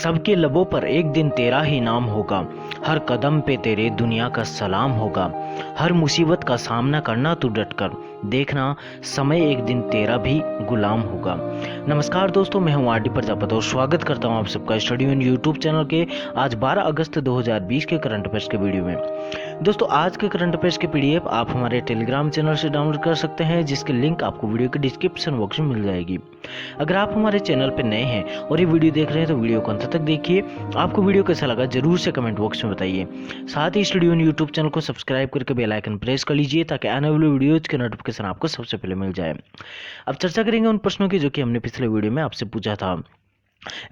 सबके लबों पर एक दिन तेरा ही नाम होगा, हर कदम पे तेरे दुनिया का सलाम होगा। हर मुसीबत का सामना करना तू डटकर, देखना समय एक दिन तेरा भी गुलाम होगा। नमस्कार दोस्तों, मैं हूं आरडी प्रजापति और स्वागत करता हूं आप सबका स्टडी इन यूट्यूब चैनल के आज 12 अगस्त 2020 के करंट अफेयर्स के वीडियो में। दोस्तों, आज के करंट अफेयर्स के पीडीएफ आप हमारे टेलीग्राम चैनल से डाउनलोड कर सकते हैं, जिसकी लिंक आपको वीडियो के डिस्क्रिप्शन बॉक्स में मिल जाएगी। अगर आप हमारे चैनल पर नए हैं और ये वीडियो देख रहे हैं तो वीडियो को अंत तक देखिए। आपको वीडियो कैसा लगा जरूर से कमेंट बॉक्स में बताइए। साथ ही स्टडी इन यूट्यूब चैनल को सब्सक्राइब करके बेल आइकन प्रेस कर लीजिए ताकि आने वाले वीडियोज के नोटिफिकेशन आपको सबसे पहले मिल जाए। अब चर्चा करेंगे उन प्रश्नों की जो कि हमने पिछले वीडियो में आपसे पूछा था।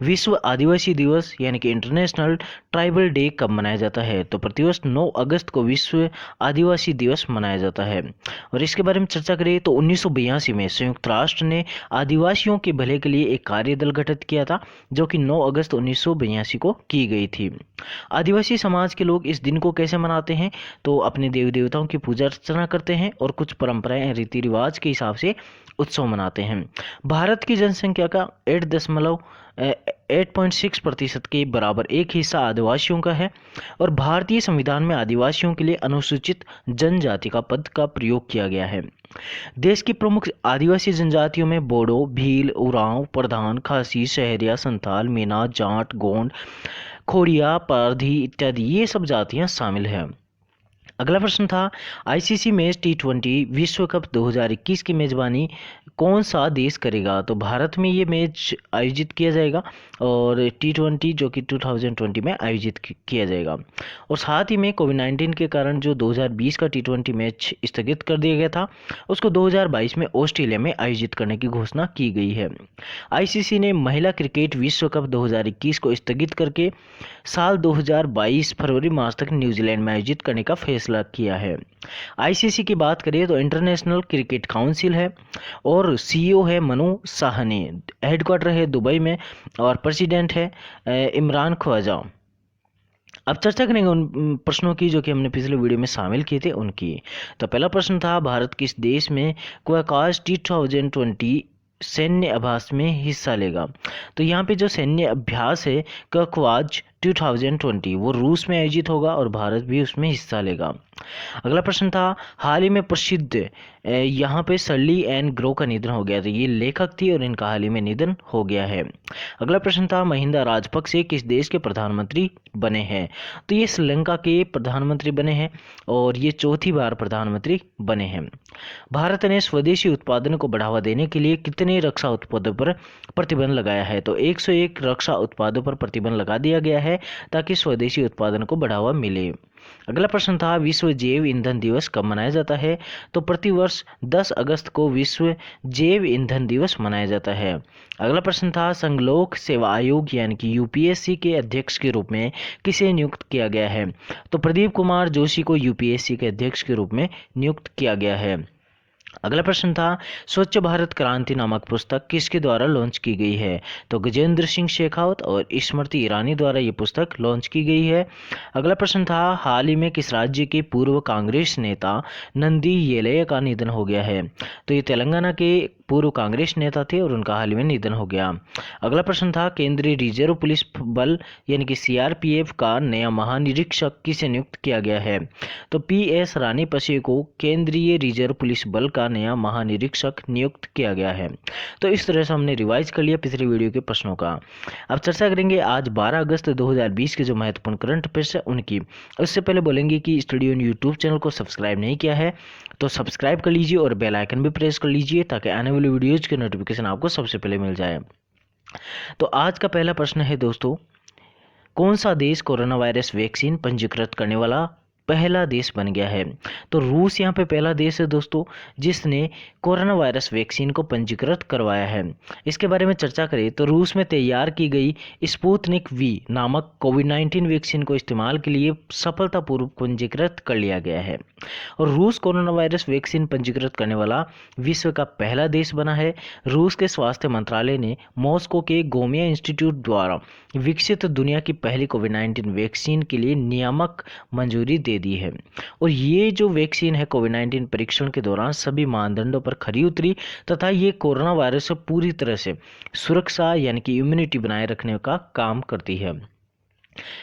विश्व आदिवासी दिवस यानी कि इंटरनेशनल ट्राइबल डे कब मनाया जाता है? तो प्रतिवर्ष 9 अगस्त को विश्व आदिवासी दिवस मनाया जाता है। और इसके बारे में चर्चा करें तो 1982 में संयुक्त राष्ट्र ने आदिवासियों के भले के लिए एक कार्यदल गठित किया था, जो कि 9 अगस्त 1982 को की गई थी। आदिवासी समाज के लोग इस दिन को कैसे मनाते हैं? तो अपने देवी देवताओं की पूजा अर्चना करते हैं और कुछ परंपराएं रीति रिवाज के हिसाब से उत्सव मनाते हैं। भारत की जनसंख्या का 8.6% के बराबर एक हिस्सा आदिवासियों का है और भारतीय संविधान में आदिवासियों के लिए अनुसूचित जनजाति का पद का प्रयोग किया गया है। देश की प्रमुख आदिवासी जनजातियों में बोडो, भील, उरांव, प्रधान, खासी, सहरिया, संथाल, मीना, जाट, गोंड, खोड़िया, पारधी इत्यादि ये सब जातियां शामिल हैं। अगला प्रश्न था, आईसीसी मैच T20 विश्व कप 2021 की मेजबानी कौन सा देश करेगा? तो भारत में ये मैच आयोजित किया जाएगा और T20 जो कि 2020 में आयोजित किया जाएगा। और साथ ही में कोविड-19 के कारण जो 2020 का T20 मैच स्थगित कर दिया गया था, उसको 2022 में ऑस्ट्रेलिया में आयोजित करने की घोषणा की गई है। आईसीसी ने महिला क्रिकेट विश्व कप 2021 को स्थगित करके साल 2022 फरवरी मार्च तक न्यूजीलैंड में आयोजित करने का फैसला किया है। आईसीसी की बात करें तो इंटरनेशनल क्रिकेट काउंसिल है और सीईओ है मनु साहनी, हेडक्वार्टर है दुबई में और प्रेसिडेंट है इमरान ख्वाजा। अब चर्चा करेंगे उन प्रश्नों की जो कि हमने पिछले वीडियो में शामिल किए थे उनकी। तो पहला प्रश्न था, भारत किस देश में क्वाकाश T20 सैन्य अभ्यास में हिस्सा लेगा? तो यहाँ पे जो सैन्य अभ्यास है कवाच 2020 वो रूस में आयोजित होगा और भारत भी उसमें हिस्सा लेगा। अगला प्रश्न था, हाल ही में प्रसिद्ध यहाँ पे सर्ली एंड ग्रो का निधन हो गया। तो ये लेखक थी और इनका हाल ही में निधन हो गया है। अगला प्रश्न था, महिंदा राजपक्षे किस देश के प्रधानमंत्री बने हैं? तो ये श्रीलंका के प्रधानमंत्री बने हैं और ये चौथी बार प्रधानमंत्री बने हैं। भारत ने स्वदेशी उत्पादन को बढ़ावा देने के लिए कितने रक्षा उत्पादों पर प्रतिबंध लगाया है? तो 101 रक्षा उत्पादों पर प्रतिबंध लगा दिया गया है ताकि स्वदेशी उत्पादन को बढ़ावा मिले। अगला प्रश्न था, विश्व जैव ईंधन दिवस कब मनाया जाता है? तो प्रतिवर्ष 10 अगस्त को विश्व जैव ईंधन दिवस मनाया जाता है। अगला प्रश्न था, संघ लोक सेवा आयोग यानी कि यूपीएससी के अध्यक्ष के रूप में किसे नियुक्त किया गया है? तो प्रदीप कुमार जोशी को यूपीएससी के अध्यक्ष के रूप में नियुक्त किया गया है। अगला प्रश्न था, स्वच्छ भारत क्रांति नामक पुस्तक किसके द्वारा लॉन्च की गई है? तो गजेंद्र सिंह शेखावत और स्मृति ईरानी द्वारा ये पुस्तक लॉन्च की गई है। अगला प्रश्न था, हाल ही में किस राज्य के पूर्व कांग्रेस नेता नंदी येलैया का निधन हो गया है? तो ये तेलंगाना के पूर्व कांग्रेस नेता थे और उनका हाल ही में निधन हो गया। अगला प्रश्न था, केंद्रीय रिजर्व पुलिस बल यानी कि सीआरपीएफ का नया महानिरीक्षक किसे नियुक्त किया गया है? तो पीएस रानी पसे को केंद्रीय रिजर्व पुलिस बल का नया महानिरीक्षक नियुक्त किया गया है। तो इस तरह से हमने रिवाइज कर लिया पिछले वीडियो के प्रश्नों का। अब चर्चा करेंगे आज 12 अगस्त 2020 के जो महत्वपूर्ण करंट अफेयर्स है उनकी। उससे पहले बोलेंगे कि स्टूडियो यूट्यूब चैनल को सब्सक्राइब नहीं किया है तो सब्सक्राइब कर लीजिए और बेल आइकन भी प्रेस कर लीजिए ताकि आने वाली वीडियोज के नोटिफिकेशन आपको सबसे पहले मिल जाए। तो आज का पहला प्रश्न है दोस्तों, कौन सा देश कोरोना वायरस वैक्सीन पंजीकृत करने वाला पहला देश बन गया है? तो रूस यहाँ पे पहला देश है दोस्तों जिसने कोरोना वायरस वैक्सीन को पंजीकृत करवाया है। इसके बारे में चर्चा करें तो रूस में तैयार की गई स्पुतनिक वी नामक कोविड-19 वैक्सीन को इस्तेमाल के लिए सफलतापूर्वक पंजीकृत कर लिया गया है। और रूस कोरोना वायरस वैक्सीन पंजीकृत करने वाला विश्व का पहला देश बना है। रूस के स्वास्थ्य मंत्रालय ने मॉस्को के गोमिया इंस्टीट्यूट द्वारा विकसित दुनिया की पहली कोविड-19 वैक्सीन के लिए नियामक मंजूरी दे दी है। और ये जो वैक्सीन है कोविड-19 परीक्षण के दौरान सभी मानदंडों पर खरी उतरी तथा ये कोरोना वायरस से पूरी तरह से सुरक्षा यानी कि इम्यूनिटी बनाए रखने का काम करती है।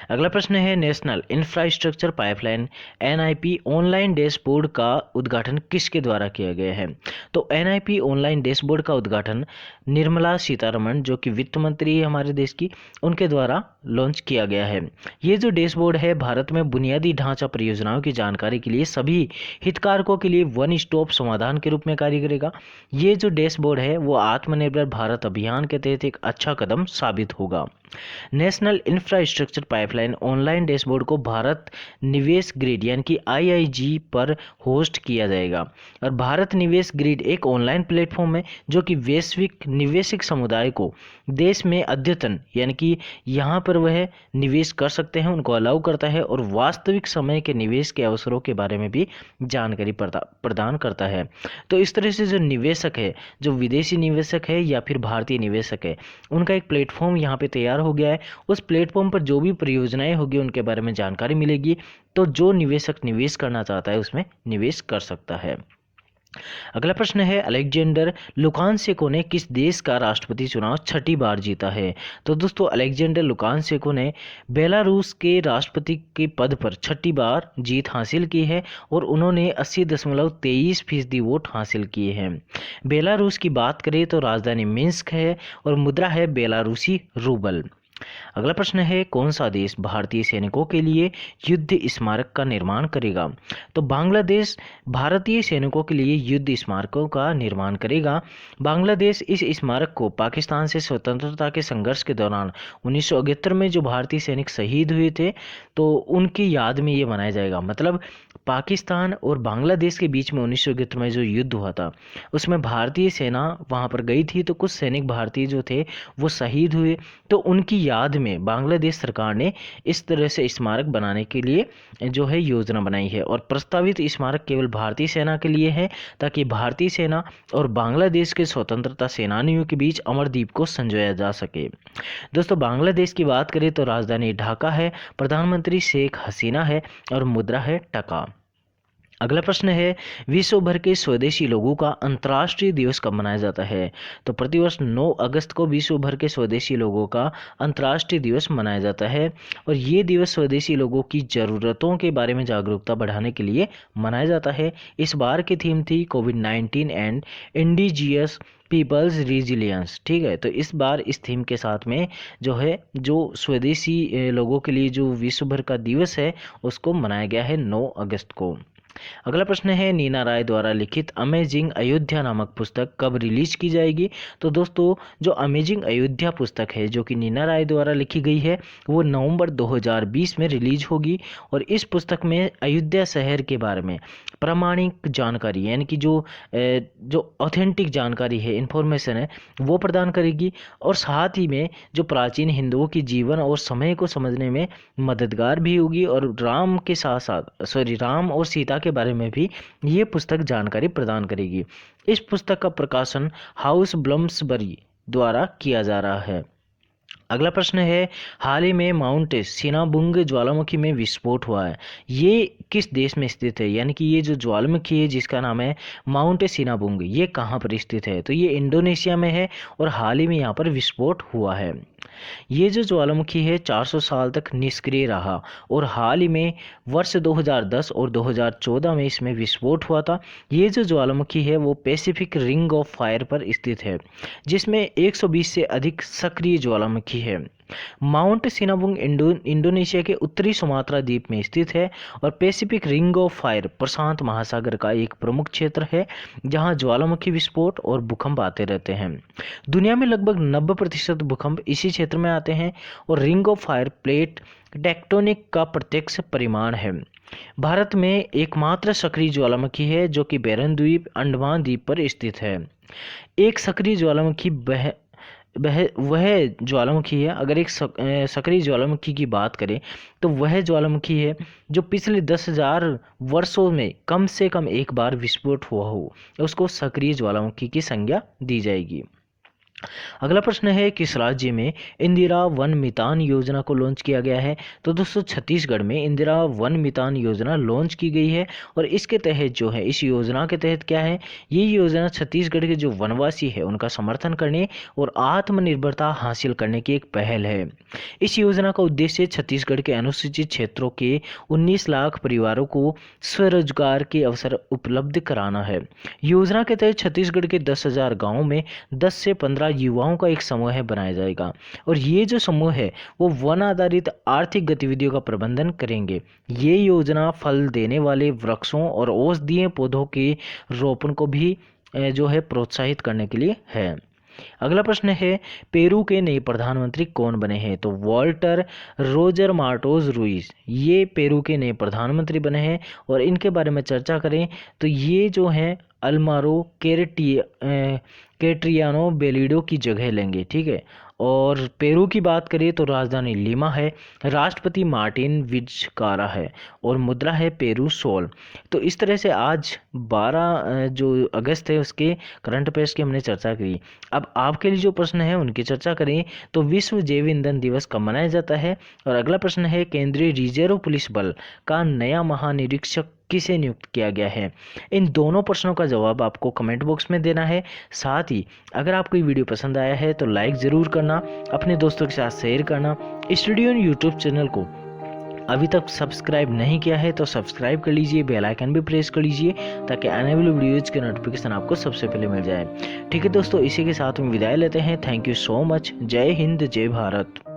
अगला प्रश्न है, national infrastructure pipeline NIP online dashboard का उद्घाटन किसके द्वारा किया गया है? तो एनआईपी ऑनलाइन डैशबोर्ड का उद्घाटन निर्मला सीतारमण जो कि वित्त मंत्री है हमारे देश की, उनके द्वारा लॉन्च किया गया है। ये जो डैशबोर्ड है भारत में बुनियादी ढांचा परियोजनाओं की जानकारी के लिए सभी हितधारकों के लिए वन स्टॉप समाधान के रूप में कार्य करेगा। ये जो डैशबोर्ड है वो आत्मनिर्भर भारत अभियान के तहत एक अच्छा कदम साबित होगा। National infrastructure pipeline online dashboard को भारत निवेश ग्रिड यानी कि आईआईजी पर होस्ट किया जाएगा। और भारत निवेश ग्रिड एक ऑनलाइन प्लेटफॉर्म है जो कि वैश्विक निवेशक समुदाय को देश में अद्यतन यानी कि यहाँ पर वह निवेश कर सकते हैं उनको अलाउ करता है और वास्तविक समय के निवेश के अवसरों के बारे में भी जानकारी प्रदान करता है। तो इस तरह से जो निवेशक है, जो विदेशी निवेशक है या फिर भारतीय निवेशक है, उनका एक प्लेटफॉर्म यहाँ पे तैयार हो गया है। उस प्लेटफॉर्म पर जो भी परियोजनाएं होगी उनके बारे में जानकारी मिलेगी, तो जो निवेशक निवेश करना चाहता है उसमें निवेश कर सकता है। अगला प्रश्न है, अलेक्जेंडर लुकाशेंको ने किस देश का राष्ट्रपति चुनाव 6ठी बार जीता है? तो दोस्तों अलेक्जेंडर लुकाशेंको ने बेलारूस के राष्ट्रपति के पद पर 6ठी बार जीत हासिल की है और उन्होंने 80.23% वोट हासिल किए हैं। बेलारूस की बात करें तो राजधानी मिन्स्क है और मुद्रा है बेलारूसी रूबल। अगला प्रश्न है, कौन सा देश भारतीय सैनिकों के लिए युद्ध स्मारक का निर्माण करेगा? तो बांग्लादेश भारतीय सैनिकों के लिए युद्ध स्मारकों का निर्माण करेगा। बांग्लादेश इस स्मारक को पाकिस्तान से स्वतंत्रता के संघर्ष के दौरान 1971 में जो भारतीय सैनिक शहीद हुए थे तो उनकी याद में ये बनाया जाएगा। मतलब पाकिस्तान और बांग्लादेश के बीच में 1971 में जो युद्ध हुआ था उसमें भारतीय सेना वहां पर गई थी, तो कुछ सैनिक भारतीय जो थे वो शहीद हुए, तो उनकी याद में बांग्लादेश सरकार ने इस तरह से स्मारक बनाने के लिए जो है योजना बनाई है। और प्रस्तावित स्मारक केवल भारतीय सेना के लिए है ताकि भारतीय सेना और बांग्लादेश के स्वतंत्रता सेनानियों के बीच अमरदीप को संजोया जा सके। दोस्तों बांग्लादेश की बात करें तो राजधानी ढाका है, प्रधानमंत्री शेख हसीना है और मुद्रा है टका। अगला प्रश्न है, विश्व भर के स्वदेशी लोगों का अंतर्राष्ट्रीय दिवस कब मनाया जाता है? तो प्रतिवर्ष 9 अगस्त को विश्व भर के स्वदेशी लोगों का अंतर्राष्ट्रीय दिवस मनाया जाता है और ये दिवस स्वदेशी लोगों की ज़रूरतों के बारे में जागरूकता बढ़ाने के लिए मनाया जाता है। इस बार की थीम थी कोविड-19 एंड इंडिजियस पीपल्स रिजिलियंस। ठीक है, तो इस बार इस थीम के साथ में जो है जो स्वदेशी लोगों के लिए जो विश्व भर का दिवस है उसको मनाया गया है 9 अगस्त को। अगला प्रश्न है, नीना राय द्वारा लिखित अमेजिंग अयोध्या नामक पुस्तक कब रिलीज की जाएगी? तो दोस्तों जो अमेजिंग अयोध्या पुस्तक है जो कि नीना राय द्वारा लिखी गई है वो नवंबर 2020 में रिलीज होगी और इस पुस्तक में अयोध्या शहर के बारे में प्रामाणिक जानकारी यानी कि जो ऑथेंटिक जानकारी है, इंफॉर्मेशन है, वो प्रदान करेगी और साथ ही में जो प्राचीन हिंदुओं की जीवन और समय को समझने में मददगार भी होगी और राम और सीता के बारे में भी ये पुस्तक जानकारी प्रदान करेगी। इस पुस्तक का प्रकाशन हाउस ब्लम्सबरी द्वारा किया जा रहा है। अगला प्रश्न है, हाल ही में माउंट सिनाबुंग ज्वालामुखी में विस्फोट हुआ है, ये किस देश में स्थित है? यानी कि ये जो ज्वालामुखी है जिसका नाम है माउंट सिनाबुंग, ये कहाँ पर स्थित है? तो ये इंडोनेशिया में है और हाल ही में यहाँ पर विस्फोट हुआ है। ये जो ज्वालामुखी है 400 साल तक निष्क्रिय रहा और हाल ही में वर्ष 2010 और 2014 में इसमें विस्फोट हुआ था। ये जो ज्वालामुखी है वो पैसिफिक रिंग ऑफ फायर पर स्थित है जिसमें 120 से अधिक सक्रिय ज्वालामुखी है। माउंट सिनाबुंग इंडोनेशिया के उत्तरी सुमात्रा द्वीप में स्थित है और पैसिफिक रिंग ऑफ फायर प्रशांत महासागर का एक प्रमुख क्षेत्र है जहां ज्वालामुखी विस्फोट और भूकंप आते रहते हैं। दुनिया में लगभग 90% भूकंप इसी क्षेत्र में आते हैं और ring of fire plate tectonic का प्रत्यक्ष परिमाण है। भारत में एकमात्र सक्रिय ज्वालामुखी है जो कि बैरन द्वीप अंडमान द्वीप पर स्थित है। एक सक्रिय ज्वालामुखी वह ज्वालामुखी है। अगर एक सक्रिय ज्वालामुखी की बात करें तो वह ज्वालामुखी है जो पिछले 10,000 वर्षों में कम से कम एक बार विस्फोट हुआ हो, उसको सक्रिय ज्वालामुखी की संज्ञा दी जाएगी। अगला प्रश्न है, किस राज्य में इंदिरा वन मितान योजना को लॉन्च किया गया है? तो दोस्तों छत्तीसगढ़ में इंदिरा वन मितान योजना लॉन्च की गई है। और इसके तहत जो है, इस योजना के तहत क्या है, ये योजना छत्तीसगढ़ के जो वनवासी है उनका समर्थन करने और आत्मनिर्भरता हासिल करने की एक पहल है। इस योजना का उद्देश्य छत्तीसगढ़ के अनुसूचित क्षेत्रों के 19 लाख परिवारों को स्वरोजगार के अवसर उपलब्ध कराना है। योजना के तहत छत्तीसगढ़ के 10,000 गाँवों में 10 से 15 युवाओं का एक समूह बनाया जाएगा और ये जो समूह है वो वन आधारित आर्थिक गतिविधियों का प्रबंधन करेंगे। ये योजना फल देने वाले वृक्षों और औषधीय पौधों के रोपण को भी जो है प्रोत्साहित करने के लिए है। अगला प्रश्न है, पेरू के नए प्रधानमंत्री कौन बने हैं? तो वॉल्टर रोजर मार्टोज रुइस ये पेरू के नए प्रधानमंत्री बने हैं। और इनके बारे में चर्चा करें तो ये जो हैं अल्मारो कैट्रियानो बेलिडो की जगह लेंगे, ठीक है। और पेरू की बात करें तो राजधानी लीमा है, राष्ट्रपति मार्टिन विज़कारा है और मुद्रा है पेरू सोल। तो इस तरह से आज 12 जो अगस्त है उसके करंट अफेयर्स की हमने चर्चा की। अब आपके लिए जो प्रश्न है उनकी चर्चा करें तो विश्व जैव ईंधन दिवस कब मनाया जाता है? और अगला प्रश्न है, केंद्रीय रिजर्व पुलिस बल का नया महानिरीक्षक किसे नियुक्त किया गया है? इन दोनों प्रश्नों का जवाब आपको कमेंट बॉक्स में देना है। साथ ही अगर आपको ये वीडियो पसंद आया है तो लाइक ज़रूर करना, अपने दोस्तों के साथ शेयर करना। स्टूडियो यूट्यूब चैनल को अभी तक सब्सक्राइब नहीं किया है तो सब्सक्राइब कर लीजिए, बेल आइकन भी प्रेस कर लीजिए ताकि आने वाली वीडियोज़ के नोटिफिकेशन आपको सबसे पहले मिल जाए। ठीक है दोस्तों, इसी के साथ हम विदाई लेते हैं। Thank you so much. जय हिंद, जय भारत।